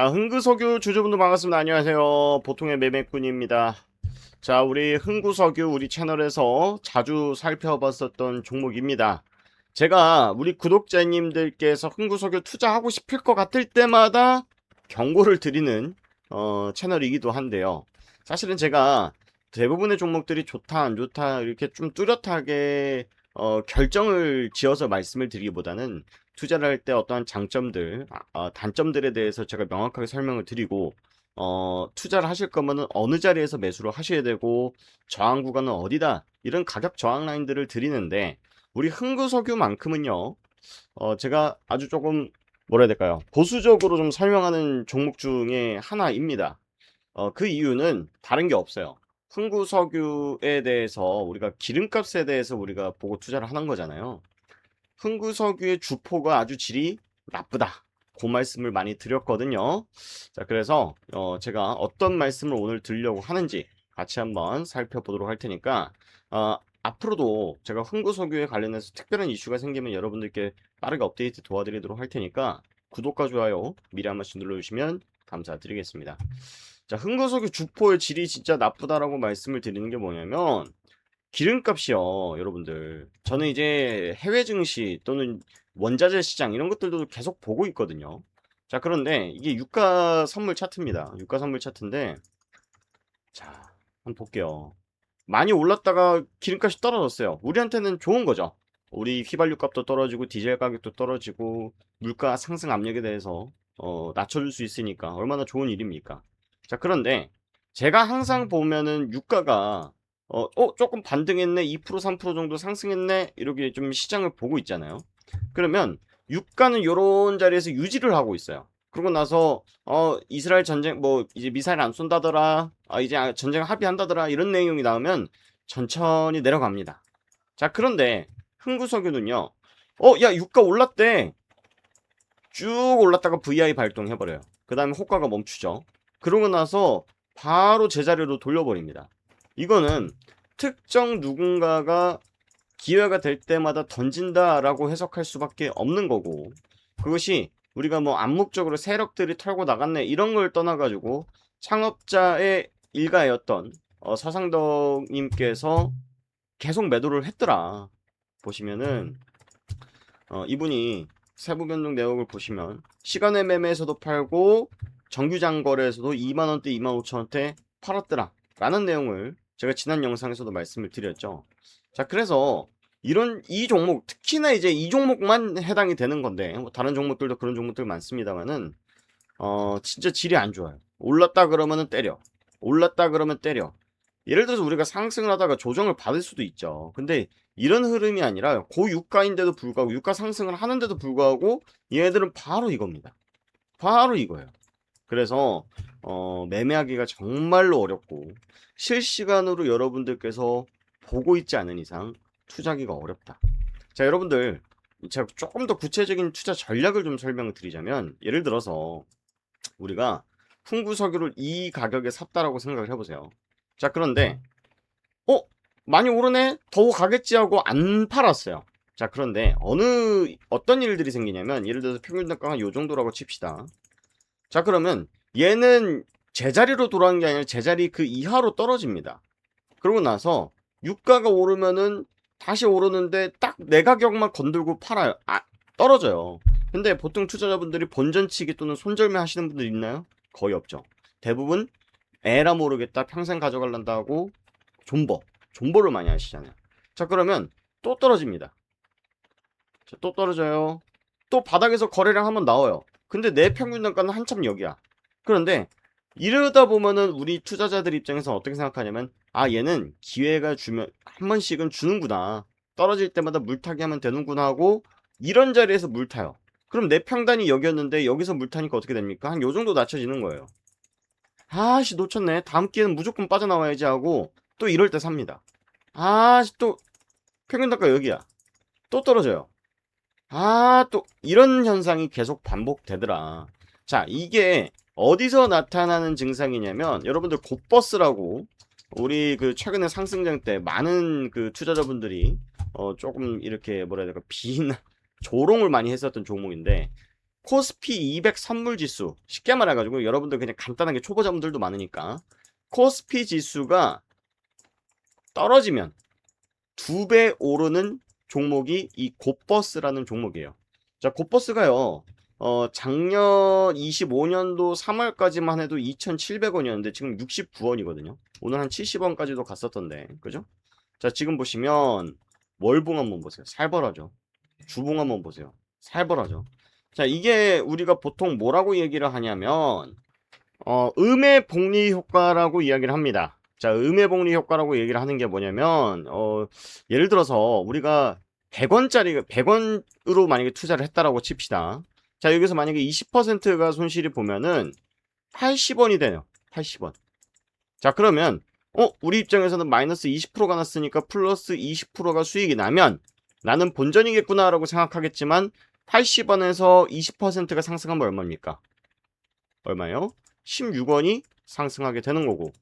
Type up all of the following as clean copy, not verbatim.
자, 흥구석유 주주분들 반갑습니다. 안녕하세요. 보통의 매매꾼입니다. 자, 우리 흥구석유 우리 채널에서 자주 살펴봤었던 종목입니다. 제가 우리 구독자님들께서 흥구석유 투자하고 싶을 것 같을 때마다 경고를 드리는 채널이기도 한데요. 사실은 제가 대부분의 종목들이 좋다 안 좋다 이렇게 좀 뚜렷하게 결정을 지어서 말씀을 드리기보다는 투자를 할 때 어떠한 장점들, 단점들에 대해서 제가 명확하게 설명을 드리고, 투자를 하실 거면은 어느 자리에서 매수를 하셔야 되고, 저항 구간은 어디다, 이런 가격 저항 라인들을 드리는데, 우리 흥구석유만큼은요, 제가 아주 조금, 뭐라 해야 될까요? 보수적으로 좀 설명하는 종목 중에 하나입니다. 그 이유는 다른 게 없어요. 흥구석유에 대해서 우리가 기름값에 대해서 우리가 보고 투자를 하는 거잖아요. 흥구석유의 주포가 아주 질이 나쁘다. 그 말씀을 많이 드렸거든요. 자, 그래서 제가 어떤 말씀을 오늘 드리려고 하는지 같이 한번 살펴보도록 할 테니까 앞으로도 제가 흥구석유에 관련해서 특별한 이슈가 생기면 여러분들께 빠르게 업데이트 도와드리도록 할 테니까 구독과 좋아요 미리 한 번씩 눌러주시면 감사드리겠습니다. 자, 흥구석유 주포의 질이 진짜 나쁘다라고 말씀을 드리는 게 뭐냐면 기름값이요, 여러분들. 저는 이제 해외 증시 또는 원자재 시장 이런 것들도 계속 보고 있거든요. 자, 그런데 이게 유가 선물 차트입니다. 유가 선물 차트인데, 자, 한번 볼게요. 많이 올랐다가 기름값이 떨어졌어요. 우리한테는 좋은 거죠. 우리 휘발유 값도 떨어지고 디젤 가격도 떨어지고 물가 상승 압력에 대해서 낮춰줄 수 있으니까 얼마나 좋은 일입니까? 자, 그런데 제가 항상 보면은 유가가 조금 반등했네, 2% 3% 정도 상승했네, 이렇게 좀 시장을 보고 있잖아요. 그러면 유가는 요런 자리에서 유지를 하고 있어요. 그러고 나서 이스라엘 전쟁 뭐 이제 미사일 안 쏜다더라, 이제 전쟁 합의한다더라, 이런 내용이 나오면 천천히 내려갑니다. 자, 그런데 흥구석유는요, 야, 유가 올랐대. 쭉 올랐다가 VI 발동해버려요. 그 다음에 호가가 멈추죠. 그러고 나서 바로 제자리로 돌려버립니다. 이거는 특정 누군가가 기회가 될 때마다 던진다라고 해석할 수밖에 없는 거고, 그것이 우리가 뭐 암묵적으로 세력들이 털고 나갔네 이런 걸 떠나가지고 창업자의 일가였던 서상덕님께서 계속 매도를 했더라. 보시면은 이분이 세부 변동 내역을 보시면 시간의 매매에서도 팔고 정규장 거래에서도 2만원대 25,000원대 팔았더라 라는 내용을 제가 지난 영상에서도 말씀을 드렸죠. 자, 그래서 이 종목, 특히나 이제 이 종목만 해당이 되는 건데 뭐 다른 종목들도 그런 종목들 많습니다만은 진짜 질이 안 좋아요. 올랐다 그러면은 때려, 올랐다 그러면 때려. 예를 들어서 우리가 상승을 하다가 조정을 받을 수도 있죠. 근데 이런 흐름이 아니라 고유가인데도 불구하고, 유가 상승을 하는데도 불구하고 얘네들은 바로 이겁니다. 바로 이거예요. 그래서 매매하기가 정말로 어렵고 실시간으로 여러분들께서 보고 있지 않은 이상 투자하기가 어렵다. 자, 여러분들, 제가 조금 더 구체적인 투자 전략을 좀 설명을 드리자면, 예를 들어서 우리가 풍구석유를 이 가격에 샀다라고 생각을 해보세요. 자, 그런데 어? 많이 오르네? 더 가겠지 하고 안 팔았어요. 자, 그런데 어떤 일들이 생기냐면, 예를 들어서 평균 단가가 요 정도라고 칩시다. 자, 그러면 얘는 제자리로 돌아간 게 아니라 제자리 그 이하로 떨어집니다. 그러고 나서 유가가 오르면은 다시 오르는데 딱 내 가격만 건들고 팔아요. 떨어져요. 근데 보통 투자자분들이 본전치기 또는 손절매 하시는 분들 있나요? 거의 없죠. 대부분 에라 모르겠다, 평생 가져갈란다 하고 존버를 많이 하시잖아요. 자, 그러면 또 떨어집니다. 자, 또 떨어져요. 또 바닥에서 거래량 한번 나와요. 근데 내 평균 단가는 한참 여기야. 그런데 이러다 보면은 우리 투자자들 입장에서 어떻게 생각하냐면, 얘는 기회가 주면 한 번씩은 주는구나, 떨어질 때마다 물타기 하면 되는구나 하고 이런 자리에서 물타요. 그럼 내 평단이 여기였는데 여기서 물타니까 어떻게 됩니까? 한 요 정도 낮춰지는 거예요. 아씨, 놓쳤네, 다음 기회는 무조건 빠져나와야지 하고 또 이럴 때 삽니다. 또 평균 단가 여기야. 또 떨어져요. 또 이런 현상이 계속 반복되더라. 자, 이게 어디서 나타나는 증상이냐면, 여러분들 곧버스라고, 우리 그 최근에 상승장 때 많은 그 투자자분들이 조금 이렇게 뭐라 해야 될까, 조롱을 많이 했었던 종목인데, 코스피 200 선물지수, 쉽게 말해가지고 여러분들 그냥 간단하게 초보자분들도 많으니까 코스피 지수가 떨어지면 2배 오르는 종목이 이 곧버스라는 종목이에요. 자, 곧버스가요. 작년 25년도 3월까지만 해도 2,700원이었는데 지금 69원이거든요. 오늘 한 70원까지도 갔었던데, 그죠? 자, 지금 보시면 월봉 한번 보세요. 살벌하죠. 주봉 한번 보세요. 살벌하죠. 자, 이게 우리가 보통 뭐라고 얘기를 하냐면 음의 복리 효과라고 이야기를 합니다. 자, 음의 복리 효과라고 얘기를 하는 게 뭐냐면 예를 들어서 우리가 100원짜리 100원으로 만약에 투자를 했다라고 칩시다. 자, 여기서 만약에 20%가 손실이 보면은 80원이 되네요. 80원. 자, 그러면 우리 입장에서는 마이너스 20%가 났으니까 플러스 20%가 수익이 나면 나는 본전이겠구나라고 생각하겠지만 80원에서 20%가 상승하면 얼마입니까? 얼마요? 16원이 상승하게 되는 거고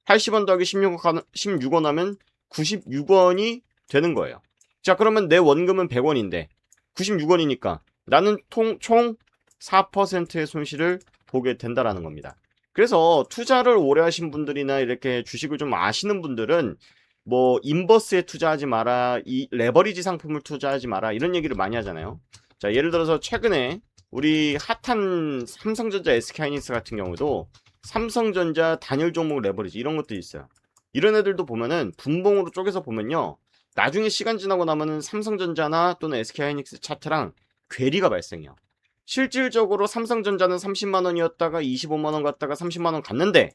80원 더하기 16원 하면 96원이 되는 거예요. 자, 그러면 내 원금은 100원인데 96원이니까 나는 총 4%의 손실을 보게 된다라는 겁니다. 그래서 투자를 오래 하신 분들이나 이렇게 주식을 좀 아시는 분들은 뭐 인버스에 투자하지 마라, 이 레버리지 상품을 투자하지 마라 이런 얘기를 많이 하잖아요. 자, 예를 들어서 최근에 우리 핫한 삼성전자 SK하이닉스 같은 경우도 삼성전자 단일 종목 레버리지 이런 것도 있어요. 이런 애들도 보면은 분봉으로 쪼개서 보면요, 나중에 시간 지나고 나면은 삼성전자나 또는 SK하이닉스 차트랑 괴리가 발생해요. 실질적으로 삼성전자는 30만원이었다가 25만원 갔다가 30만원 갔는데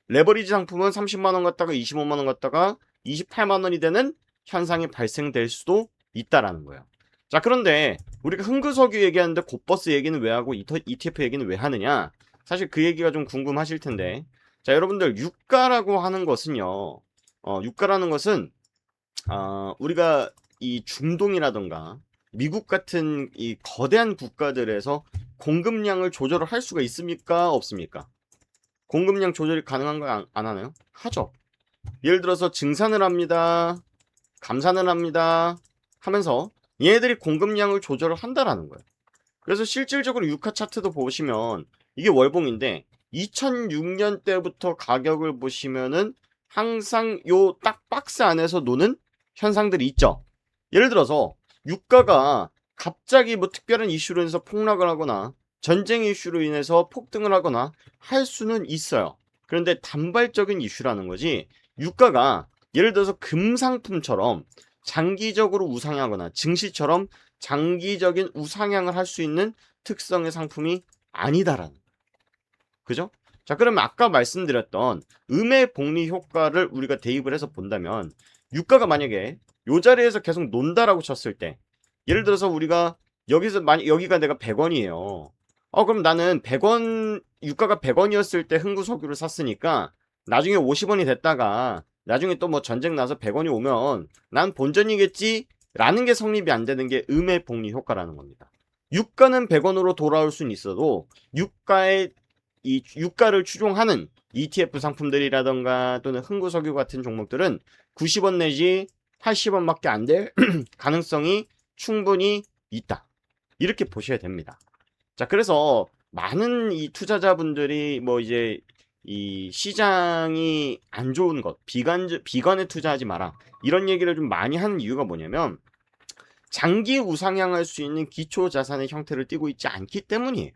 레버리지 상품은 30만원 갔다가 25만원 갔다가 28만원이 되는 현상이 발생될 수도 있다라는 거예요. 자, 그런데 우리가 흥구석유 얘기하는데 곧버스 얘기는 왜 하고 ETF 얘기는 왜 하느냐? 사실 그 얘기가 좀 궁금하실 텐데, 자, 여러분들 유가라고 하는 것은요, 유가라는 것은 우리가 이 중동이라던가 미국 같은 이 거대한 국가들에서 공급량을 조절을 할 수가 있습니까? 없습니까? 공급량 조절이 가능한 거 안 하나요? 하죠. 예를 들어서 증산을 합니다. 감산을 합니다. 하면서 얘네들이 공급량을 조절을 한다라는 거예요. 그래서 실질적으로 유가 차트도 보시면 이게 월봉인데 2006년 때부터 가격을 보시면은 항상 요 딱 박스 안에서 노는 현상들이 있죠. 예를 들어서 유가가 갑자기 뭐 특별한 이슈로 인해서 폭락을 하거나 전쟁 이슈로 인해서 폭등을 하거나 할 수는 있어요. 그런데 단발적인 이슈라는 거지, 유가가 예를 들어서 금상품처럼 장기적으로 우상향하거나 증시처럼 장기적인 우상향을 할 수 있는 특성의 상품이 아니다라는, 그죠? 자, 그러면 아까 말씀드렸던 음의 복리 효과를 우리가 대입을 해서 본다면 유가가 만약에 요 자리에서 계속 논다라고 쳤을 때, 예를 들어서 우리가 여기서 여기가 내가 100원이에요. 그럼 나는 100원, 유가가 100원이었을 때 흥구석유를 샀으니까 나중에 50원이 됐다가 나중에 또 뭐 전쟁 나서 100원이 오면 난 본전이겠지 라는 게 성립이 안 되는 게 음의 복리 효과라는 겁니다. 유가는 100원으로 돌아올 수는 있어도 유가를 추종하는 ETF 상품들이라던가 또는 흥구석유 같은 종목들은 90원 내지 80원밖에 안 될 가능성이 충분히 있다. 이렇게 보셔야 됩니다. 자, 그래서 많은 이 투자자분들이 뭐 이제 이 시장이 안 좋은 것, 비관에 투자하지 마라 이런 얘기를 좀 많이 하는 이유가 뭐냐면 장기 우상향할 수 있는 기초 자산의 형태를 띠고 있지 않기 때문이에요.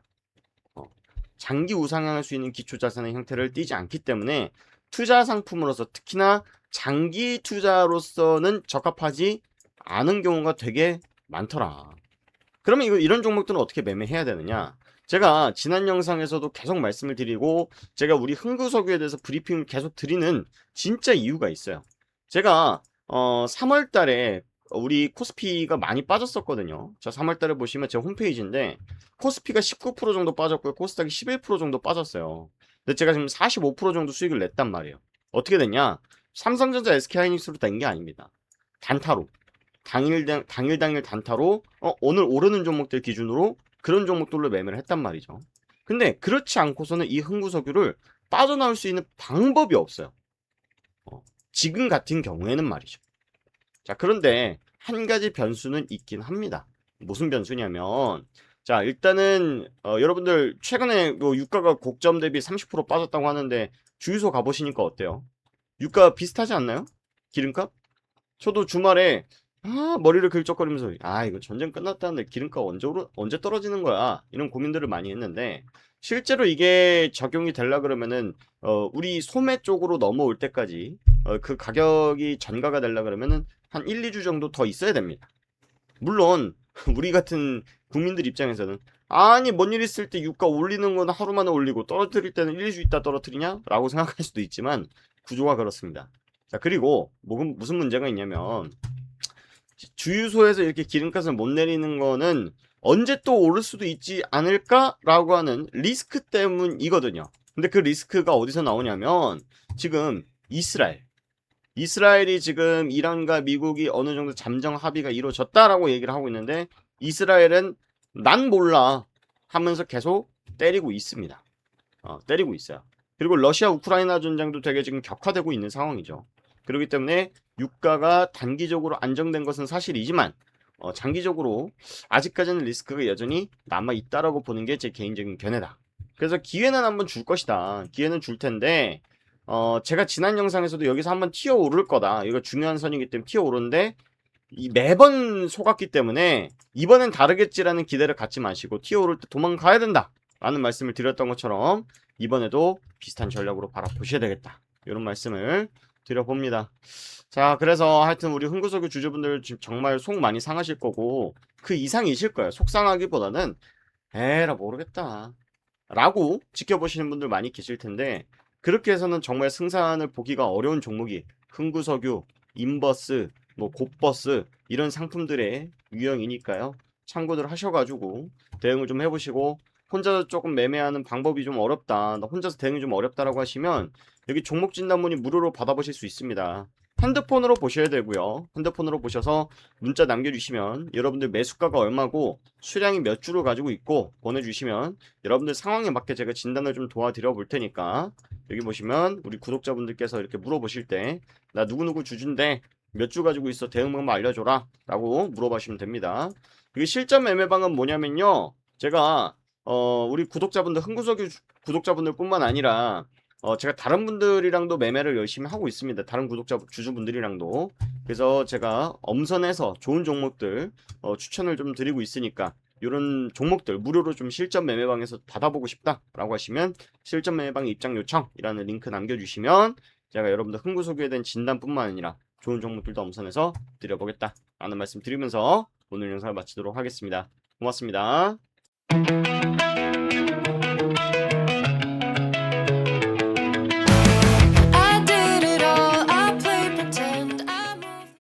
장기 우상향할 수 있는 기초 자산의 형태를 띠지 않기 때문에 투자 상품으로서, 특히나 장기 투자로서는 적합하지 않은 경우가 되게 많더라. 그러면 이런 종목들은 어떻게 매매해야 되느냐? 제가 지난 영상에서도 계속 말씀을 드리고 제가 우리 흥구석유에 대해서 브리핑을 계속 드리는 진짜 이유가 있어요. 제가 3월 달에 우리 코스피가 많이 빠졌었거든요. 자, 3월 달에 보시면 제 홈페이지인데 코스피가 19% 정도 빠졌고요. 코스닥이 11% 정도 빠졌어요. 근데 제가 지금 45% 정도 수익을 냈단 말이에요. 어떻게 됐냐? 삼성전자 SK하이닉스로 된 게 아닙니다. 단타로. 당일 단타로 오늘 오르는 종목들 기준으로 그런 종목들로 매매를 했단 말이죠. 근데 그렇지 않고서는 이 흥구석유를 빠져나올 수 있는 방법이 없어요. 지금 같은 경우에는 말이죠. 자, 그런데 한 가지 변수는 있긴 합니다. 무슨 변수냐면 자, 일단은 여러분들 최근에 뭐 유가가 곡점 대비 30% 빠졌다고 하는데 주유소 가보시니까 어때요? 유가 비슷하지 않나요? 기름값? 저도 주말에 머리를 긁적거리면서 이거 전쟁 끝났다는데 기름값 언제 떨어지는 거야? 이런 고민들을 많이 했는데 실제로 이게 적용이 되려 그러면은 우리 소매 쪽으로 넘어올 때까지 그 가격이 전가가 되려 그러면은 한 1, 2주 정도 더 있어야 됩니다. 물론 우리 같은 국민들 입장에서는 아니 뭔 일 있을 때 유가 올리는 건 하루 만에 올리고 떨어뜨릴 때는 1, 2주 있다 떨어뜨리냐? 라고 생각할 수도 있지만 구조가 그렇습니다. 자, 그리고 무슨 문제가 있냐면 주유소에서 이렇게 기름값을 못 내리는 거는 언제 또 오를 수도 있지 않을까라고 하는 리스크 때문이거든요. 근데 그 리스크가 어디서 나오냐면 지금 이스라엘이 지금 이란과 미국이 어느 정도 잠정 합의가 이루어졌다라고 얘기를 하고 있는데 이스라엘은 난 몰라 하면서 계속 때리고 있습니다. 때리고 있어요. 그리고 러시아 우크라이나 전쟁도 되게 지금 격화되고 있는 상황이죠. 그렇기 때문에 유가가 단기적으로 안정된 것은 사실이지만 장기적으로 아직까지는 리스크가 여전히 남아 있다라고 보는 게 제 개인적인 견해다. 그래서 기회는 한번 줄 것이다. 기회는 줄 텐데 제가 지난 영상에서도 여기서 한번 튀어 오를 거다. 이거 중요한 선이기 때문에 튀어 오르는데 매번 속았기 때문에 이번엔 다르겠지라는 기대를 갖지 마시고 튀어 오를 때 도망가야 된다. 라는 말씀을 드렸던 것처럼 이번에도 비슷한 전략으로 바라보셔야 되겠다. 이런 말씀을 드려봅니다. 자, 그래서 하여튼 우리 흥구석유 주주분들 지금 정말 속 많이 상하실 거고 그 이상이실 거예요. 속상하기보다는 에라 모르겠다 라고 지켜보시는 분들 많이 계실 텐데 그렇게 해서는 정말 승산을 보기가 어려운 종목이 흥구석유, 인버스, 뭐 곱버스 이런 상품들의 유형이니까요. 참고들 하셔가지고 대응을 좀 해보시고 혼자서 조금 매매하는 방법이 좀 어렵다. 나 혼자서 대응이 좀 어렵다라고 하시면 여기 종목 진단문의 무료로 받아보실 수 있습니다. 핸드폰으로 보셔야 되고요. 핸드폰으로 보셔서 문자 남겨주시면 여러분들 매수가가 얼마고 수량이 몇 주를 가지고 있고 보내주시면 여러분들 상황에 맞게 제가 진단을 좀 도와드려 볼 테니까 여기 보시면 우리 구독자분들께서 이렇게 물어보실 때 나 누구누구 주주인데 몇 주 가지고 있어 대응 방법 알려줘라 라고 물어보시면 됩니다. 이게 실전 매매방은 뭐냐면요. 제가 우리 구독자분들 흥구석유 구독자분들 뿐만 아니라 제가 다른 분들이랑도 매매를 열심히 하고 있습니다. 다른 구독자 주주분들이랑도. 그래서 제가 엄선해서 좋은 종목들 추천을 좀 드리고 있으니까 이런 종목들 무료로 좀 실전 매매방에서 받아보고 싶다라고 하시면 실전 매매방 입장 요청이라는 링크 남겨주시면 제가 여러분들 흥구소개에 대한 진단뿐만 아니라 좋은 종목들도 엄선해서 드려보겠다라는 말씀 드리면서 오늘 영상을 마치도록 하겠습니다. 고맙습니다.